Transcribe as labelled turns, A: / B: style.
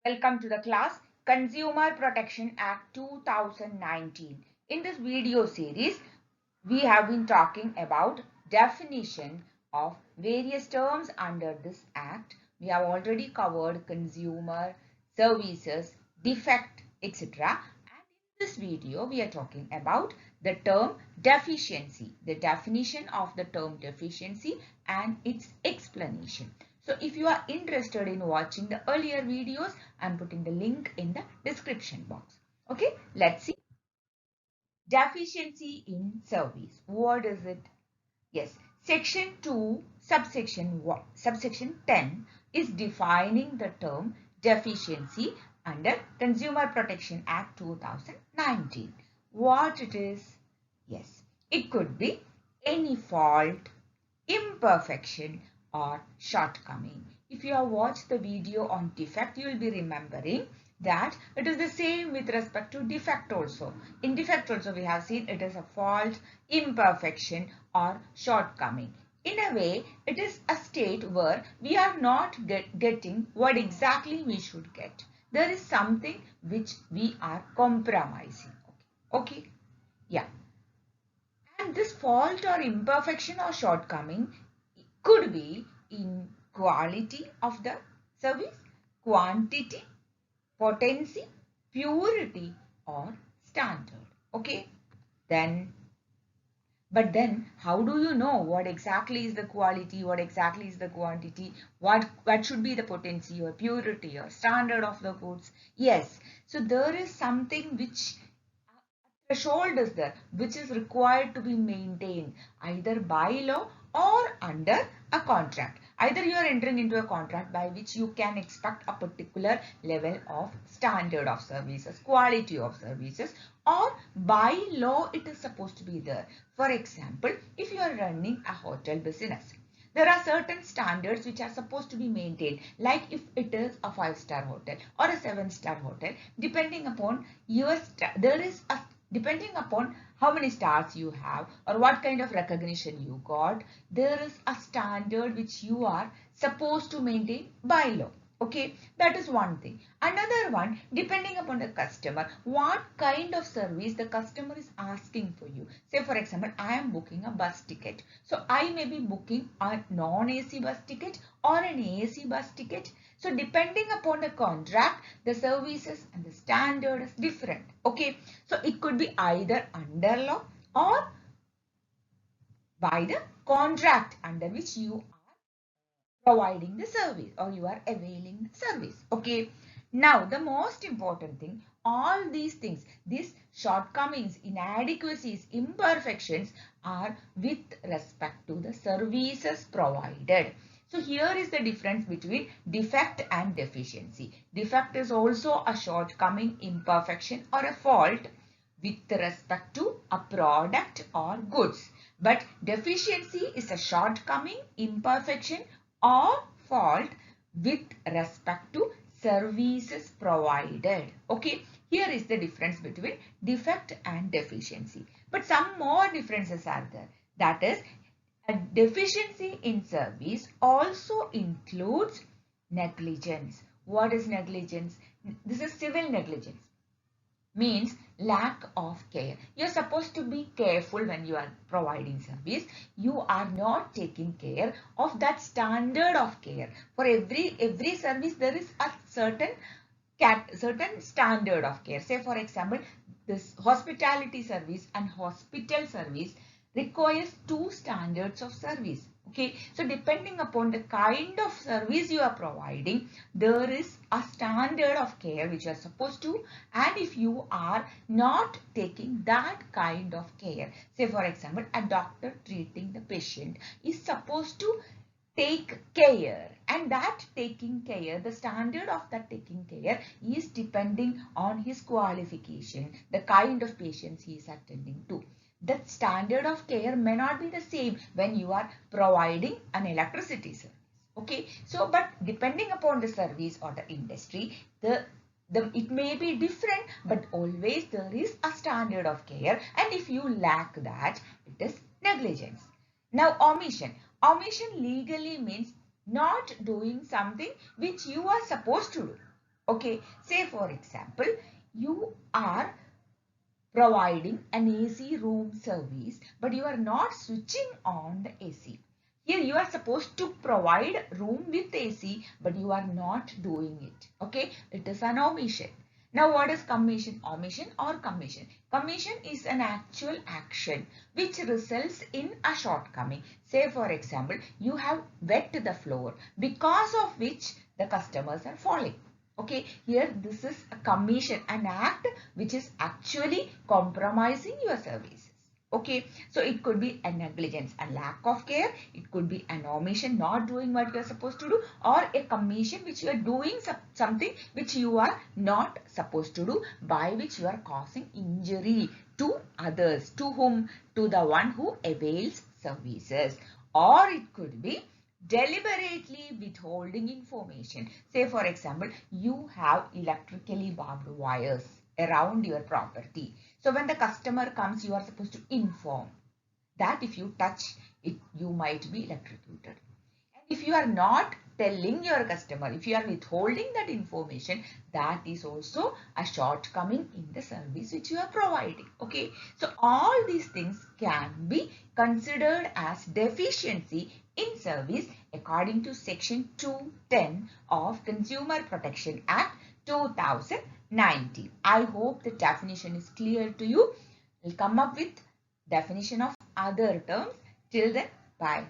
A: Welcome to the class Consumer Protection Act 2019. In this video series, we have been talking about definition of various terms under this act. We have already covered consumer, services, defect, etc. And in this video, we are talking about the term deficiency, the definition of the term deficiency and its explanation. So if you are interested in watching the earlier videos, I'm putting the link in the description box. Okay, let's see. Deficiency in service. What is it? Yes, section 2, subsection 10 is defining the term deficiency under Consumer Protection Act 2019. What it is? Yes, it could be any fault, imperfection or shortcoming. If you have watched the video on defect, you will be remembering that it is the same with respect to defect also. In defect also we have seen it is a fault, imperfection or shortcoming. In a way, it is a state where we are not getting what exactly we should get. There is something which we are compromising. Okay. Yeah. And this fault or imperfection or shortcoming could be in quality of the service, quantity, potency, purity or standard. Okay. But then how do you know what exactly is the quality, what exactly is the quantity, what should be the potency or purity or standard of the goods? Yes. So there is something which threshold is there which is required to be maintained either by law or under a contract. Either you are entering into a contract by which you can expect a particular level of standard of services, quality of services, or by law it is supposed to be there. For example, if you are running a hotel business, there are certain standards which are supposed to be maintained, like if it is a 5-star hotel or a 7-star hotel, depending upon depending upon how many stars you have or what kind of recognition you got, there is a standard which you are supposed to maintain by law. Okay, that is one thing. Another one, depending upon the customer, what kind of service the customer is asking for you. Say for example, I am booking a bus ticket. So I may be booking a non-AC bus ticket or an AC bus ticket. So depending upon the contract, the services and the standard is different. Okay, so it could be either under law or by the contract under which you providing the service or you are availing the service. Okay. Now the most important thing, all these things, these shortcomings, inadequacies, imperfections are with respect to the services provided. So here is the difference between defect and deficiency. Defect is also a shortcoming, imperfection or a fault with respect to a product or goods. But deficiency is a shortcoming, imperfection or fault with respect to services provided. Okay, here is the difference between defect and deficiency. But some more differences are there. That is, a deficiency in service also includes negligence. What is negligence? This is civil negligence. Means lack of care. You're supposed to be careful when you are providing service. You are not taking care of that standard of care. For every service there is a certain standard of care. Say for example, this hospitality service and hospital service requires two standards of service. Okay, so depending upon the kind of service you are providing, there is a standard of care which you are supposed to, and if you are not taking that kind of care, say for example, a doctor treating the patient is supposed to take care, and that taking care, the standard of that taking care is depending on his qualification, the kind of patients he is attending to. The standard of care may not be the same when you are providing an electricity service. Okay, so but depending upon the service or the industry, it may be different, but always there is a standard of care, and if you lack that, it is negligence. Now omission. Omission legally means not doing something which you are supposed to do. Okay, say for example, you are providing an AC room service, but you are not switching on the AC. Here you are supposed to provide room with AC, but you are not doing it. Okay, it is an omission. Now what is commission? Omission or commission? Commission is an actual action which results in a shortcoming. Say for example, you have wet the floor, because of which the customers are falling. Okay, here this is a commission, an act which is actually compromising your services. Okay, so it could be a negligence, a lack of care. It could be an omission, not doing what you are supposed to do, or a commission which you are doing something which you are not supposed to do, by which you are causing injury to others. To whom? To the one who avails services. Or it could be deliberately withholding information. Say for example, you have electrically barbed wires around your property. So when the customer comes, you are supposed to inform that if you touch it, you might be electrocuted. And if you are not telling your customer, if you are withholding that information, that is also a shortcoming in the service which you are providing. Okay, so all these things can be considered as deficiency in service according to section 210 of Consumer Protection Act 2019. I hope the definition is clear to you. We'll come up with definition of other terms. Till then, bye.